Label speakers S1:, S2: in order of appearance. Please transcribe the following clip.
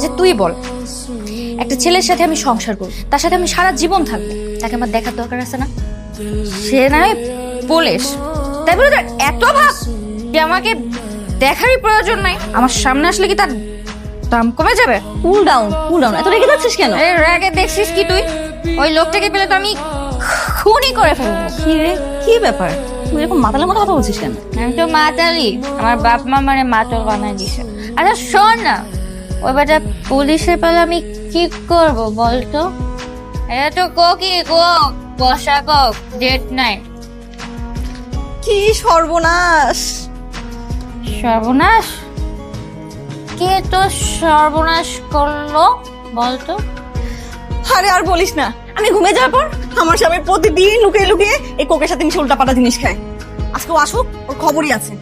S1: যে তুই বল, একটা ছেলের সাথে আমি সংসার করব, তার সাথে আমি সারা জীবন থাকবো, তাকে আমার দেখার দরকার আছে না? সে নয় পুলিশ, তাই বলে তার এত ভাব যে আমাকে দেখারই প্রয়োজন নাই? আমার সামনে আসলে কি তার দাম কমে যাবে?
S2: কুল ডাউন, এত রেগে যাচ্ছিস কেন?
S1: এই র্যাগে দেখছিস কি তুই? ওই লোকটাকে পেলে তো আমি খুনই করে ফেলবো।
S2: কি রে, কি ব্যাপার? তুই এরকম মাতালের মতো কথা বলছিস কেন?
S1: আমি তো মাতালি, আমার বাপ মা মানে মাতল বানাই দিছে। আচ্ছা শোন না, ওই বেটা পুলিশে পেলে আমি কি করব বলতো? এটা তো কোকি কোক, বসা কোক, ডেট নাই।
S2: কি সর্বনাশ!
S1: সর্বনাশ? কে তো সর্বনাশ করলো বলতো?
S2: আরে আর বলিস না, আমি ঘুমিয়ে যাওয়ার পর আমার স্বামী প্রতিদিন লুকিয়ে লুকিয়ে এই কোকের সাথে মিশে উল্টাপাল্টা জিনিস খায়। আজকে ও আসুক, ওর খবরই আছে।